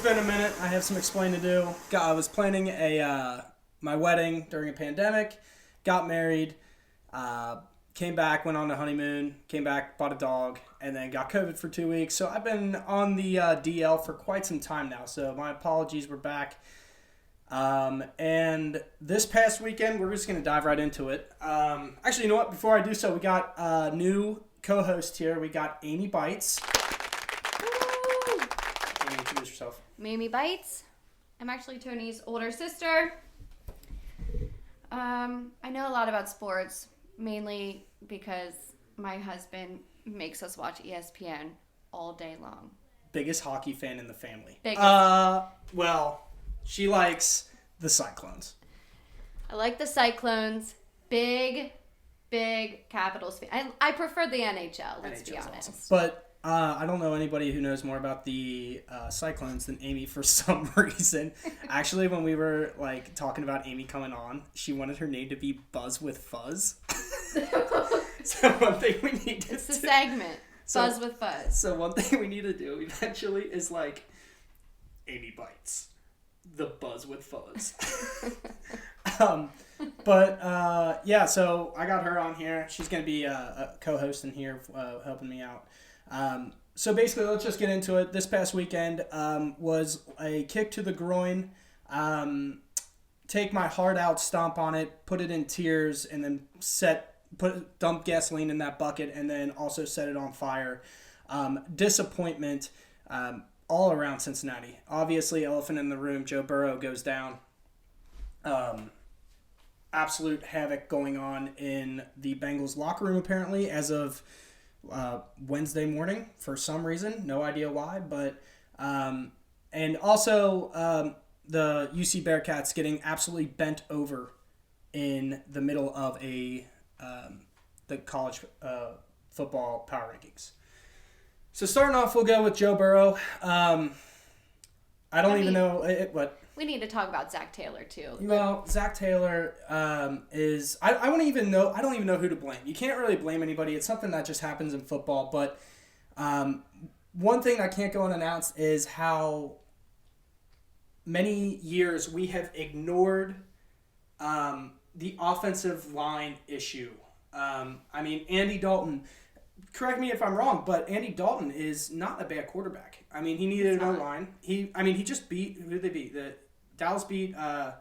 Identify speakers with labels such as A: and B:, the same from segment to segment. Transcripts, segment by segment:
A: been a minute. I have some explaining to do. I was planning my wedding during a pandemic. Got married. Came back, went on a honeymoon. Came back, bought a dog, and then got COVID for 2 weeks. So I've been on the DL for quite some time now. So my apologies. We're back. And this past weekend, we're just going to dive right into it. Actually, you know what? Before I do so, we got a new co-host here. We got Amy Beitz. Amy, introduce yourself.
B: Amy Beitz. I'm actually Tony's older sister. I know a lot about sports, mainly because my husband makes us watch ESPN all day long.
A: Biggest hockey fan in the family.
B: Biggest.
A: Well, she likes the Cyclones.
B: I like the Cyclones. Big Capitals fan. I prefer the NHL, let's be honest.
A: Awesome. But I don't know anybody who knows more about the Cyclones than Amy for some reason. Actually, when we were talking about Amy coming on, she wanted her name to be Buzz with Fuzz. So one thing we need to
B: It's the segment. Buzz with Fuzz.
A: So one thing we need to do eventually is Amy Bites. The Buzz with Fuzz. Yeah, so I got her on here. She's going to be a co-host in here helping me out. So basically, let's just get into it. This past weekend was a kick to the groin. Take my heart out, stomp on it, put it in tears, and then dump gasoline in that bucket, and then also set it on fire. Disappointment all around Cincinnati. Obviously, elephant in the room, Joe Burrow goes down. Absolute havoc going on in the Bengals locker room, apparently, as of Wednesday morning for some reason. No idea why, but and also the UC Bearcats getting absolutely bent over in the middle of the college football power rankings. So starting off, we'll go with Joe Burrow. I don't even know what.
B: We need to talk about Zach Taylor too.
A: Well, Zach Taylor is. I don't even know who to blame. You can't really blame anybody. It's something that just happens in football. But one thing I can't go unannounced is how many years we have ignored the offensive line issue. Andy Dalton. Correct me if I'm wrong, but Andy Dalton is not a bad quarterback. He needed an O-line. He just beat. Who did they beat? Dallas beat the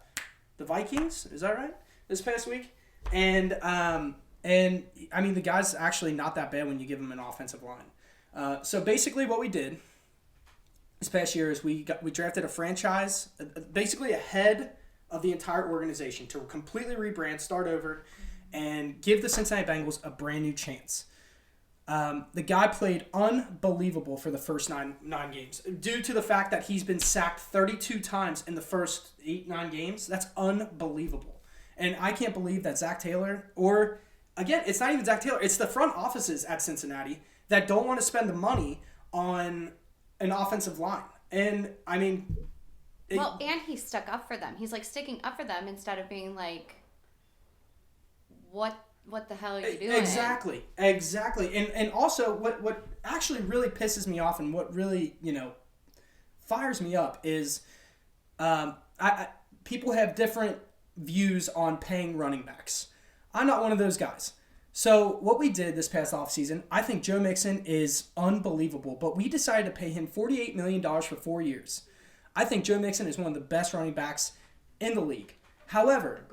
A: Vikings. Is that right? This past week, and the guy's actually not that bad when you give him an offensive line. So basically, what we did this past year is we drafted a franchise, basically ahead of the entire organization, to completely rebrand, start over, and give the Cincinnati Bengals a brand new chance. The guy played unbelievable for the first nine games due to the fact that he's been sacked 32 times in the first 8-9 games. That's unbelievable. And I can't believe that Zach Taylor, or again, it's not even Zach Taylor, it's the front offices at Cincinnati that don't want to spend the money on an offensive line. And and
B: he stuck up for them. He's sticking up for them instead of being what the hell are you doing?
A: Exactly. And also, what actually really pisses me off and what really, fires me up is people have different views on paying running backs. I'm not one of those guys. So what we did this past offseason, I think Joe Mixon is unbelievable, but we decided to pay him $48 million for 4 years. I think Joe Mixon is one of the best running backs in the league. However,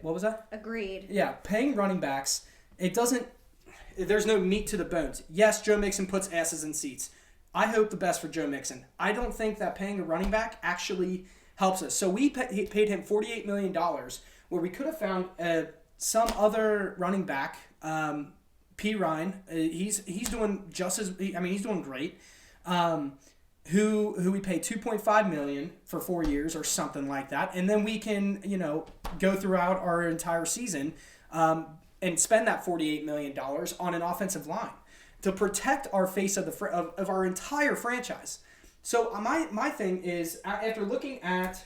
A: what was that?
B: Agreed.
A: Yeah, paying running backs, there's no meat to the bones. Yes, Joe Mixon puts asses in seats. I hope the best for Joe Mixon. I don't think that paying a running back actually helps us. So we paid him $48 million, where we could have found some other running back, P. Ryan. He's doing he's doing great. Who we pay $2.5 million for 4 years or something like that, and then we can go throughout our entire season and spend that $48 million on an offensive line to protect our face of our entire franchise. So my thing is, after looking at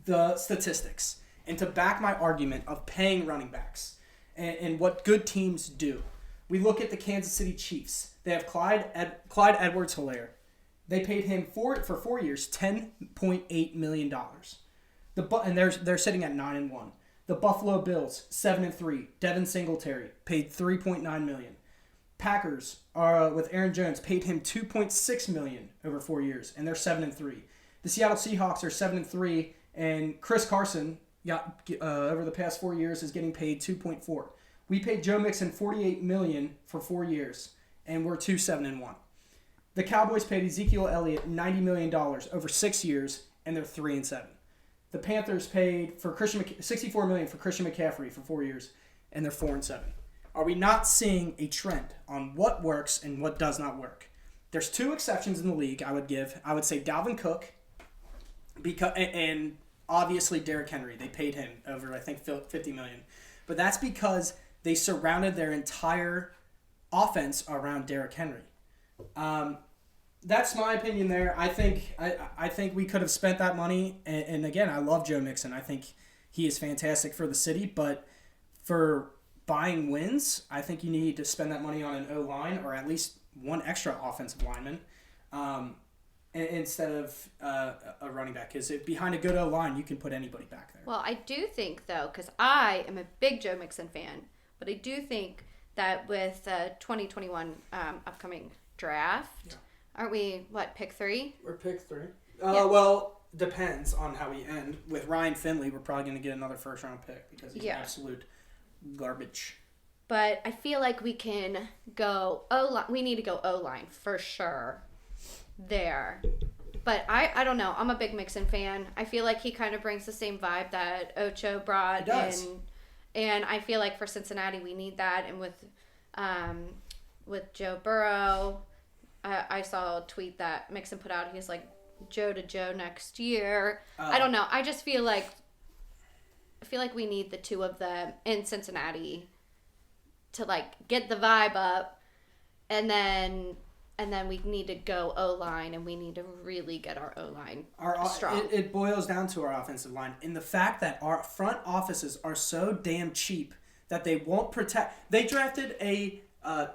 A: the statistics and to back my argument of paying running backs and what good teams do, we look at the Kansas City Chiefs. They have Clyde Edwards-Helaire. They paid him for 4 years, $10.8 million. And they're sitting at 9-1. The Buffalo Bills, 7-3. Devin Singletary paid $3.9 million. Packers with Aaron Jones paid him $2.6 million over 4 years, and they're 7-3. The Seattle Seahawks are 7-3, and Chris Carson got over the past 4 years is getting paid $2.4. We paid Joe Mixon $48 million for 4 years, and we're 2-7-1. The Cowboys paid Ezekiel Elliott $90 million over 6 years, and they're 3-7. The Panthers paid for $64 million for Christian McCaffrey for 4 years, and they're 4-7. Are we not seeing a trend on what works and what does not work? There's 2 exceptions in the league I would give. I would say Dalvin Cook, and obviously Derrick Henry. They paid him over, I think, $50 million. But that's because they surrounded their entire offense around Derrick Henry. That's my opinion there. I think we could have spent that money. And again, I love Joe Mixon. I think he is fantastic for the city. But for buying wins, I think you need to spend that money on an O-line or at least one extra offensive lineman instead of a running back. Because behind a good O-line, you can put anybody back there.
B: Well, I do think, though, because I am a big Joe Mixon fan, but I do think that with the 2021 upcoming draft, aren't we, pick 3?
A: We're pick 3.
B: Yeah.
A: Well, depends on how we end. With Ryan Finley, we're probably going to get another first-round pick because he's absolute garbage.
B: But I feel like we can go O-line. We need to go O-line for sure there. But I don't know. I'm a big Mixon fan. I feel like he kind of brings the same vibe that Ocho brought.
A: He does.
B: And I feel like for Cincinnati, we need that. And with Joe Burrow, I saw a tweet that Mixon put out. He's like, Joe to Joe next year. I don't know. I just feel like we need the 2 of them in Cincinnati to get the vibe up, and then we need to go O-line, and we need to really get our O-line strong.
A: It boils down to our offensive line, and the fact that our front offices are so damn cheap that they won't protect. They drafted a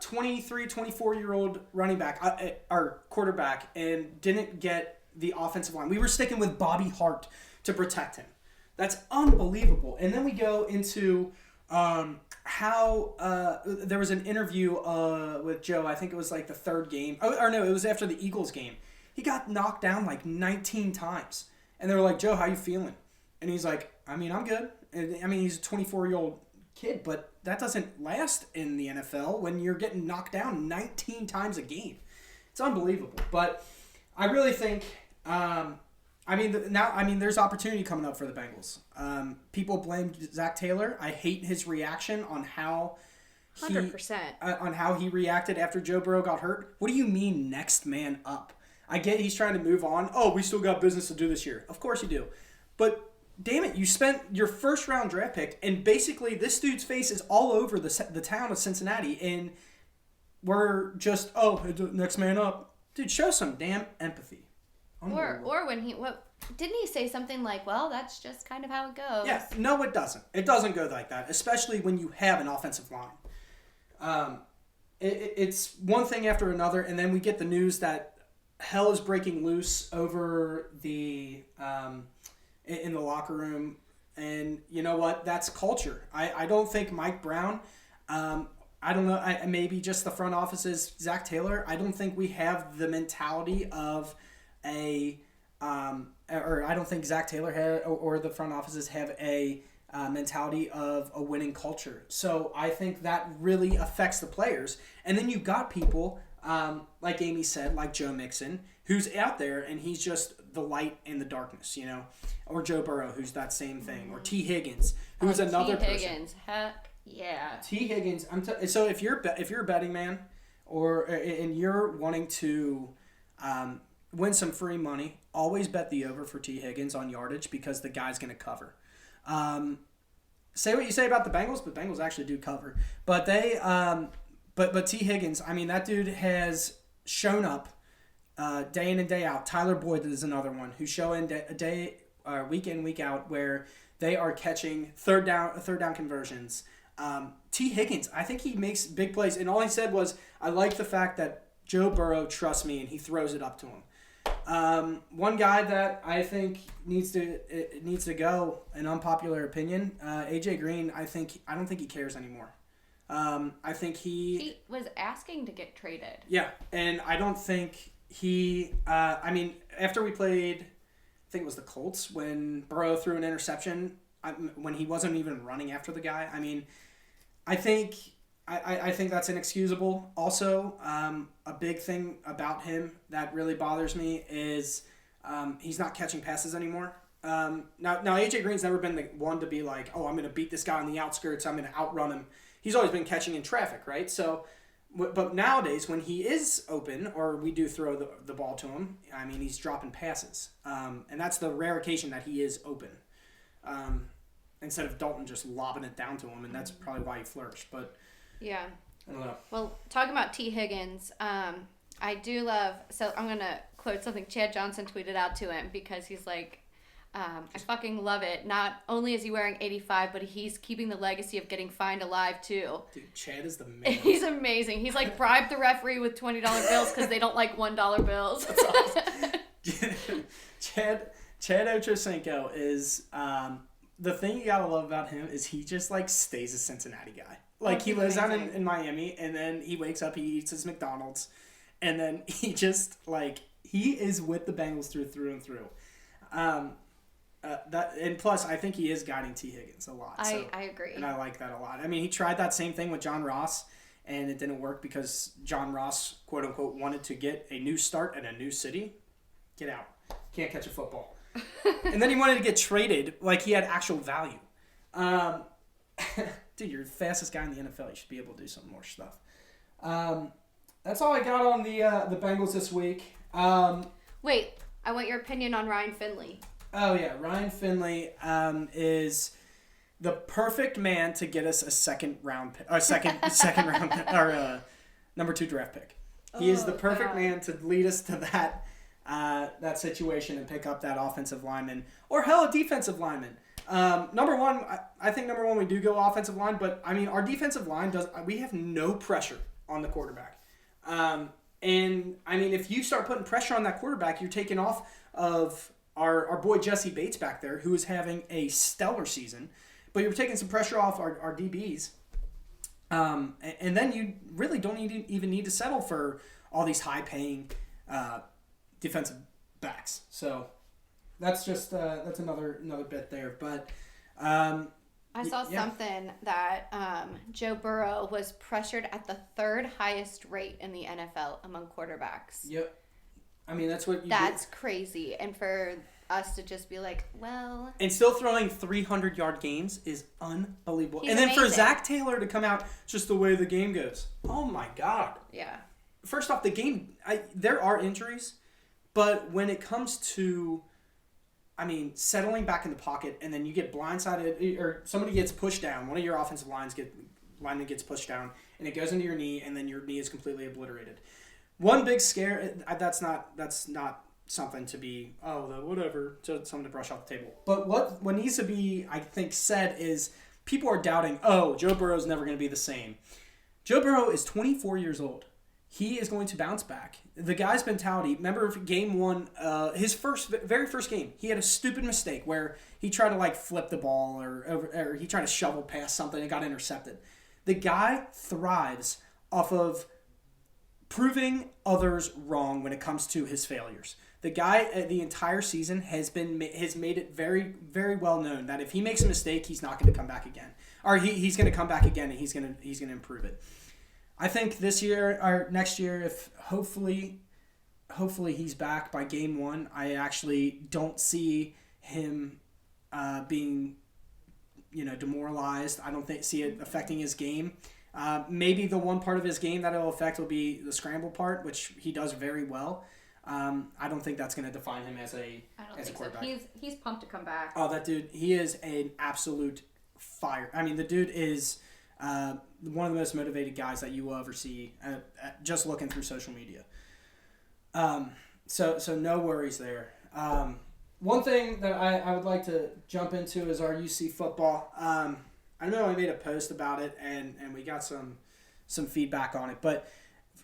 A: 23, 24-year-old running back, or quarterback, and didn't get the offensive line. We were sticking with Bobby Hart to protect him. That's unbelievable. And then we go into how there was an interview with Joe. I think it was the 3rd game. Or no, it was after the Eagles game. He got knocked down 19 times. And they were like, Joe, how you feeling? And he's like, I'm good. And, he's a 24-year-old kid, but that doesn't last in the NFL when you're getting knocked down 19 times a game. It's unbelievable. But I really think, there's opportunity coming up for the Bengals. People blame Zach Taylor. I hate his reaction on how
B: 100%.
A: On how he reacted after Joe Burrow got hurt. What do you mean next man up? I get he's trying to move on. Oh, we still got business to do this year. Of course you do. But damn it, you spent your first-round draft pick, and basically this dude's face is all over the town of Cincinnati, and we're just, next man up. Dude, show some damn empathy.
B: Or when didn't he say something like, well, that's just kind of how it goes?
A: Yeah, no, it doesn't. It doesn't go like that, especially when you have an offensive line. It's one thing after another, and then we get the news that hell is breaking loose over in the locker room, and you know what? That's culture. I don't think Mike Brown, I don't know, maybe just the front offices, Zach Taylor, I don't think we have the mentality of or I don't think Zach Taylor had, or the front offices have a mentality of a winning culture. So I think that really affects the players. And then you've got people, like Amy said, like Joe Mixon, who's out there and he's just the light in the darkness, or Joe Burrow, who's that same thing, or T. Higgins, who's another person. T.
B: Higgins, heck yeah.
A: T. Higgins. So if you're a betting man, and you're wanting to win some free money, always bet the over for T. Higgins on yardage because the guy's going to cover. Say what you say about the Bengals, but Bengals actually do cover. But but T. Higgins, that dude has shown up day in and day out. Tyler Boyd is another one who's showing week in, week out, where they are catching third down conversions. T. Higgins, I think he makes big plays, and all he said was, I like the fact that Joe Burrow trusts me and he throws it up to him. One guy that I think needs to go, an unpopular opinion, AJ Green. I don't think he cares anymore. I think
B: he was asking to get traded.
A: Yeah, and I don't think he. After we played, I think it was the Colts when Burrow threw an interception when he wasn't even running after the guy. I mean, I think that's inexcusable. Also, a big thing about him that really bothers me is he's not catching passes anymore. Now AJ Green's never been the one to be like, oh, I'm going to beat this guy on the outskirts. I'm going to outrun him. He's always been catching in traffic, right? So, but nowadays when he is open or we do throw the ball to him, I mean, he's dropping passes. And that's the rare occasion that he is open. Instead of Dalton just lobbing it down to him, and that's probably why he flourished. But
B: yeah,
A: I don't know.
B: Well, talking about T. Higgins, I do love. So I'm gonna quote something Chad Johnson tweeted out to him because he's like, I fucking love it. Not only is he wearing 85, but he's keeping the legacy of getting fined alive too.
A: Dude, Chad is the man.
B: He's amazing. He's like bribed the referee with $20 bills because they don't like $1 bills.
A: That's awesome. Chad Ochocinco is. The thing you gotta love about him is he just like stays a Cincinnati guy. Like he lives out in Miami, and then he wakes up, he eats his McDonald's, and then he just like he is with the Bengals through and through. And plus I think he is guiding T. Higgins a lot.
B: I agree,
A: and I like that a lot. I mean, he tried that same thing with John Ross, and it didn't work because John Ross, quote unquote, wanted to get a new start at a new city. Get out! Can't catch a football. And then he wanted to get traded like he had actual value. Dude, you're the fastest guy in the NFL. You should be able to do some more stuff. That's all I got on the Bengals this week.
B: Wait, I want your opinion on Ryan Finley.
A: Oh yeah, Ryan Finley is the perfect man to get us a second round or number 2 draft pick. He is the perfect man to lead us to that situation and pick up that offensive lineman or hell, a defensive lineman. Number one, I think number one we do go offensive line, but I mean our defensive line we have no pressure on the quarterback. And I mean if you start putting pressure on that quarterback, you're taking off of our boy Jesse Beitz back there who is having a stellar season, but you're taking some pressure off our DBs. And then you really don't even need to settle for all these high paying defensive backs. So that's just that's another bit there. But
B: I saw something that Joe Burrow was pressured at the 3rd highest rate in the NFL among quarterbacks.
A: Yep. I mean that's
B: do. Crazy. And for us to just be like, well,
A: and still throwing 300-yard games is unbelievable.
B: He's
A: and then
B: amazing.
A: for Zach Taylor to come out just the way the game goes. Oh my God.
B: Yeah.
A: First off, the game there are injuries. But when it comes to, I mean, settling back in the pocket and then you get blindsided or somebody gets pushed down, one of your offensive lineman gets pushed down and it goes into your knee and then your knee is completely obliterated. One big scare, that's not something to be, whatever, to something to brush off the table. But what needs to be, I think, said is people are doubting, Joe Burrow's never going to be the same. Joe Burrow is 24 years old. He is going to bounce back. The guy's mentality, remember game 1, his very first game, he had a stupid mistake where he tried to like flip the ball or he tried to shovel past something and got intercepted. The guy thrives off of proving others wrong when it comes to his failures. The guy the entire season has made it very, very well known that if he makes a mistake, he's not going to come back again. Or he's going to come back again and he's going to improve it. I think this year or next year, if hopefully he's back by game 1, I actually don't see him being, demoralized. I don't see it affecting his game. Maybe the one part of his game that it'll affect will be the scramble part, which he does very well. I don't think that's going to define him as a quarterback.
B: So. He's pumped to come back.
A: Oh, that dude, he is an absolute fire. I mean, the dude is one of the most motivated guys that you will ever see just looking through social media. So no worries there. One thing that I would like to jump into is our UC football. I know I made a post about it and we got some feedback on it, but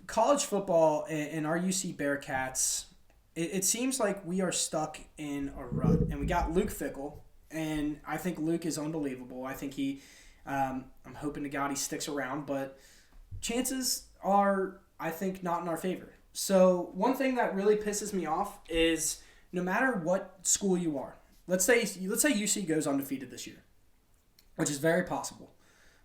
A: college football and our UC Bearcats, it seems like we are stuck in a rut. And we got Luke Fickell, and I think Luke is unbelievable. I think I'm hoping to God he sticks around, but chances are, I think, not in our favor. So one thing that really pisses me off is no matter what school you are, let's say UC goes undefeated this year, which is very possible.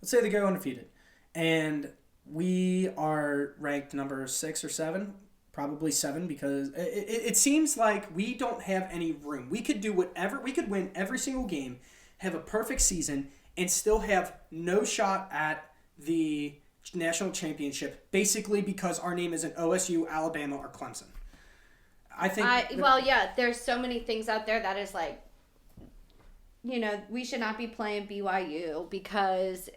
A: Let's say they go undefeated, and we are ranked number 6 or 7, probably 7, because it seems like we don't have any room. We could do whatever. We could win every single game, have a perfect season, and still have no shot at the national championship, basically because our name isn't OSU, Alabama, or Clemson. I think.
B: There's so many things out there that is like, we should not be playing BYU because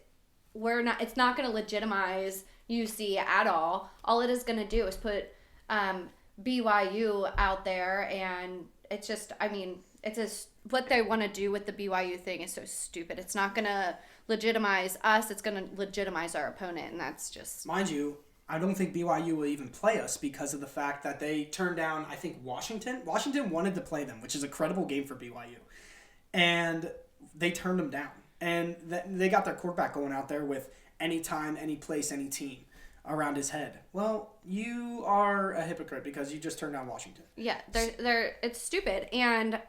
B: we're not. It's not going to legitimize UC at all. All it is going to do is put BYU out there, and it's just. What they want to do with the BYU thing is so stupid. It's not going to legitimize us. It's going to legitimize our opponent, and that's just...
A: Mind you, I don't think BYU will even play us because of the fact that they turned down, I think, Washington. Washington wanted to play them, which is a credible game for BYU. And they turned them down. And they got their quarterback going out there with any time, any place, any team around his head. Well, you are a hypocrite because you just turned down Washington.
B: Yeah, it's stupid, and...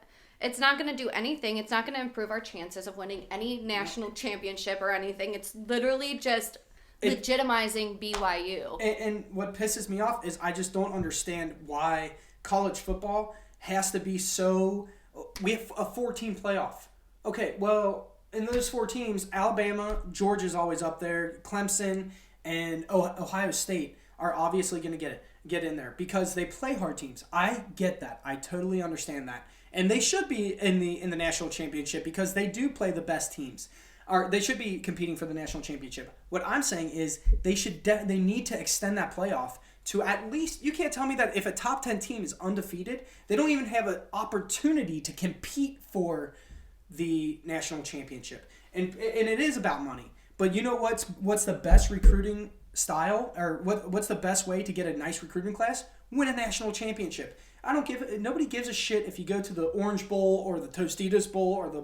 B: It's not going to do anything. It's not going to improve our chances of winning any national championship or anything. It's literally just legitimizing BYU.
A: And what pisses me off is I just don't understand why college football has to be so... We have a 4-team playoff. Okay, well, in those 4 teams, Alabama, Georgia's always up there, Clemson, and Ohio State are obviously going to get in there because they play hard teams. I get that. I totally understand that. And they should be in the national championship because they do play the best teams. Or they should be competing for the national championship. What I'm saying is they need to extend that playoff to at least... You can't tell me that if a top 10 team is undefeated, they don't even have an opportunity to compete for the national championship. And it is about money. But you know what's the best recruiting style? Or what's the best way to get a nice recruiting class? Win a national championship. Nobody gives a shit if you go to the Orange Bowl or the Tostitos Bowl or the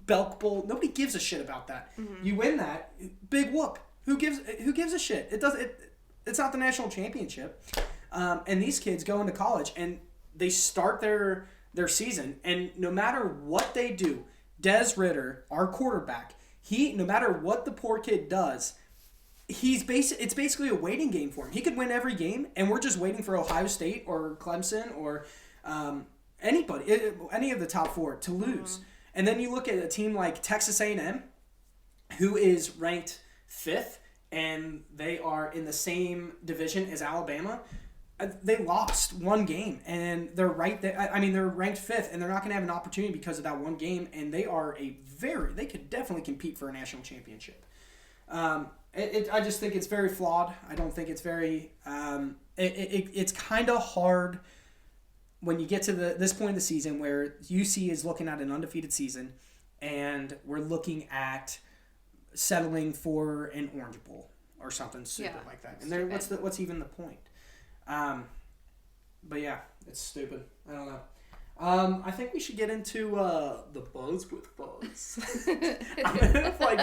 A: Belk Bowl. Nobody gives a shit about that. Mm-hmm. You win that, big whoop. Who gives a shit? It's not the national championship. And these kids go into college and they start their season, and no matter what they do, Des Ridder, our quarterback, no matter what the poor kid does, it's basically a waiting game for him. He could win every game, and we're just waiting for Ohio State or Clemson or anybody, any of the top 4 to lose. Mm-hmm. And then you look at a team like Texas A&M, who is ranked 5th, and they are in the same division as Alabama. They lost one game, and they're right there. They're ranked 5th, and they're not going to have an opportunity because of that one game, and they are they could definitely compete for a national championship. I just think it's very flawed. I don't think it's very... It's kind of hard when you get to this point of the season where UC is looking at an undefeated season and we're looking at settling for an Orange Bowl or something stupid like that. And what's even the point? But yeah, it's stupid. I don't know. I think we should get into the buzz with Buzz.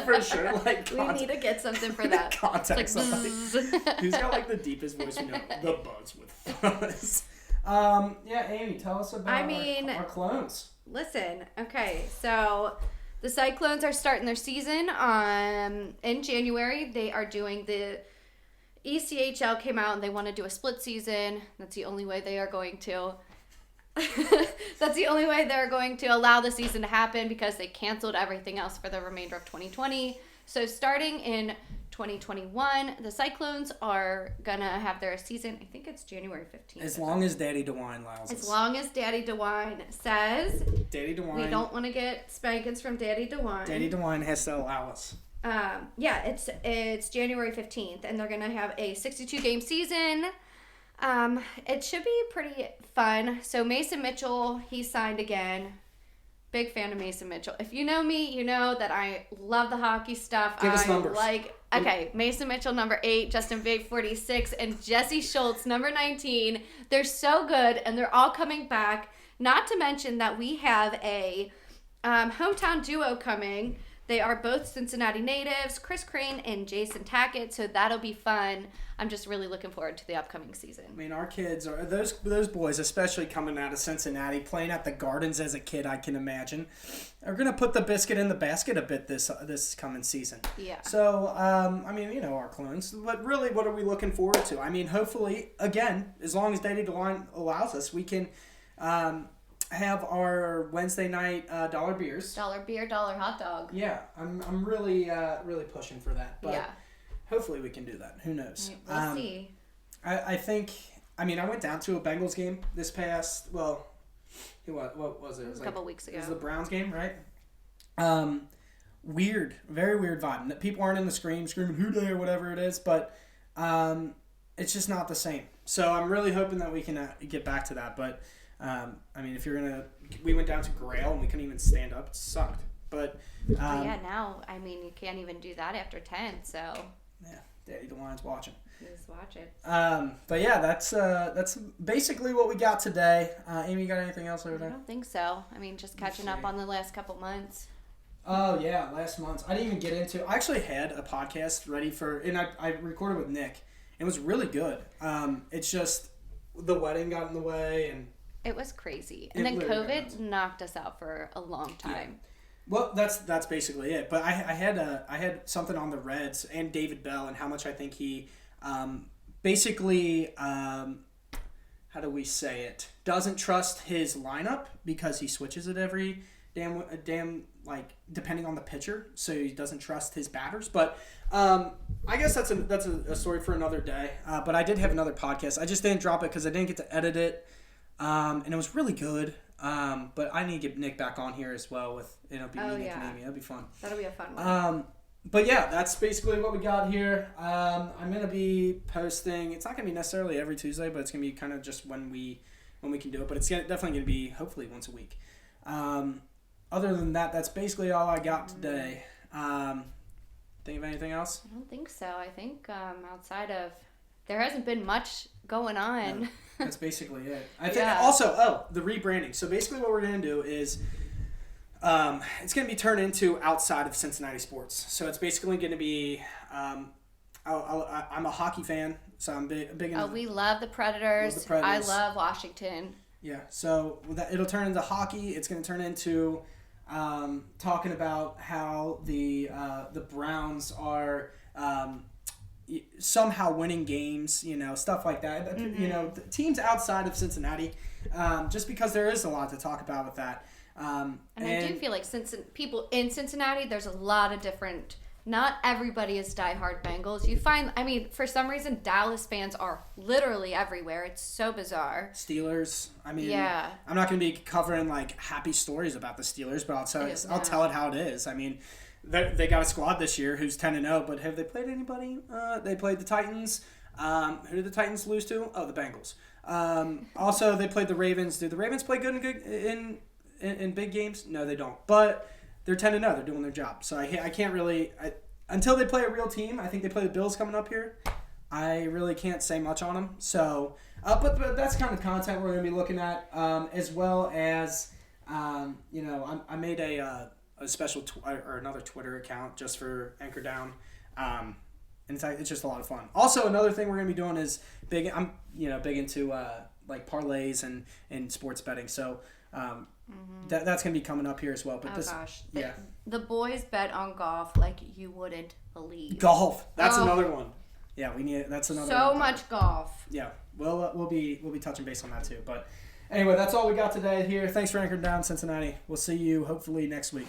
A: For sure,
B: we need to get something for that.
A: Contact somebody who's got the deepest voice we know. The buzz with Buzz. Amy, tell us about our clones.
B: Listen, okay, so the Cyclones are starting their season in January. They are doing the ECHL came out and they want to do a split season. That's the only way they are going to. That's the only way they're going to allow the season to happen because they canceled everything else for the remainder of 2020. So starting in 2021, the Cyclones are going to have their season, I think it's January 15th.
A: As long as Daddy DeWine allows us.
B: As long as Daddy DeWine says.
A: Daddy DeWine.
B: We don't want to get spankings from Daddy DeWine.
A: Daddy DeWine has to allow us.
B: It's January 15th, and they're going to have a 62-game season. It should be pretty fun. So Mason Mitchell, he signed again. Big fan of Mason Mitchell. If you know me, you know that I love the hockey stuff.
A: Give us numbers.
B: Okay, Mason Mitchell, number 8, Justin Big, 46, and Jesse Schultz, number 19. They're so good, and they're all coming back. Not to mention that we have a hometown duo coming. They are both Cincinnati natives, Chris Crane and Jason Tackett, so that'll be fun. I'm just really looking forward to the upcoming season.
A: I mean, our kids are those boys, especially coming out of Cincinnati, playing at the Gardens as a kid. I can imagine are going to put the biscuit in the basket a bit this coming season.
B: Yeah.
A: So, I mean, you know, our clones, but really, what are we looking forward to? I mean, hopefully, again, as long as Daddy DeLine allows us, we can have our Wednesday night dollar beers.
B: Dollar beer, dollar hot dog.
A: Yeah, I'm really pushing for that. But
B: yeah.
A: Hopefully we can do that. Who knows?
B: We'll see.
A: I think. I mean, I went down to a Bengals game this past. Well, what was it? It was
B: a couple weeks ago.
A: It was the Browns game, right? Weird, very weird vibe. People aren't in the screaming "Who Dey" or whatever it is, but it's just not the same. So I'm really hoping that we can get back to that. But I mean, we went down to Grail and we couldn't even stand up. It sucked. But
B: yeah, now I mean you can't even do that after 10. So
A: yeah, Daddy DeLine's watching.
B: Just watch it.
A: But yeah, that's basically what we got today. Amy, you got anything else over there?
B: I don't think so. I mean, just catching up on the last couple months.
A: Oh yeah, last month. I didn't even get into. I actually had a podcast ready and I recorded with Nick. It was really good. It's just the wedding got in the way and.
B: It was crazy. And then COVID knocked us out for a long time.
A: Yeah. Well, that's basically it. But I had something on the Reds and David Bell and how much I think he basically how do we say it? Doesn't trust his lineup because he switches it every damn like depending on the pitcher, so he doesn't trust his batters. But I guess that's a story for another day. But I did have another podcast. I just didn't drop it because I didn't get to edit it. And it was really good. But I need to get Nick back on here as well with me, Nick and Amy. That'll be fun.
B: That'll be a fun one.
A: But yeah, that's basically what we got here. I'm gonna be posting. It's not gonna be necessarily every Tuesday, but it's gonna be kind of just when we can do it. But it's definitely gonna be hopefully once a week. Other than that, that's basically all I got today. Think of anything else?
B: I don't think so. I think outside of there hasn't been much going on.
A: No, that's basically it. I think also the rebranding. So basically what we're going to do is it's going to be turned into outside of Cincinnati sports. So it's basically going to be I'm a hockey fan, so I'm big into
B: we love the Predators. I love Washington.
A: Yeah. So it'll turn into hockey. It's going to turn into talking about how the Browns are somehow winning games, stuff like that. Mm-hmm. The teams outside of Cincinnati, just because there is a lot to talk about with that.
B: And I do feel like people in Cincinnati, there's a lot of different. Not everybody is diehard Bengals. You find, for some reason, Dallas fans are literally everywhere. It's so bizarre.
A: Steelers.
B: Yeah.
A: I'm not going to be covering like happy stories about the Steelers, but I'll tell it how it is. They got a squad this year who's 10-0, but have they played anybody? They played the Titans. Who did the Titans lose to? Oh, the Bengals. Also, they played the Ravens. Do the Ravens play good in big games? No, they don't. But they're 10-0. They're doing their job. So I can't really until they play a real team. I think they play the Bills coming up here. I really can't say much on them. So, but that's kind of content we're going to be looking at, as well as I made a special or another Twitter account just for Anchor Down, and it's just a lot of fun. Also, another thing we're gonna be doing is big. I'm big into like parlays and sports betting. So that's gonna be coming up here as well. But
B: the boys bet on golf like you wouldn't believe.
A: Golf. That's another one. Yeah, we need. That's another.
B: So much golf.
A: Yeah, we'll be touching base on that too. But anyway, that's all we got today here. Thanks for anchoring down, Cincinnati. We'll see you hopefully next week.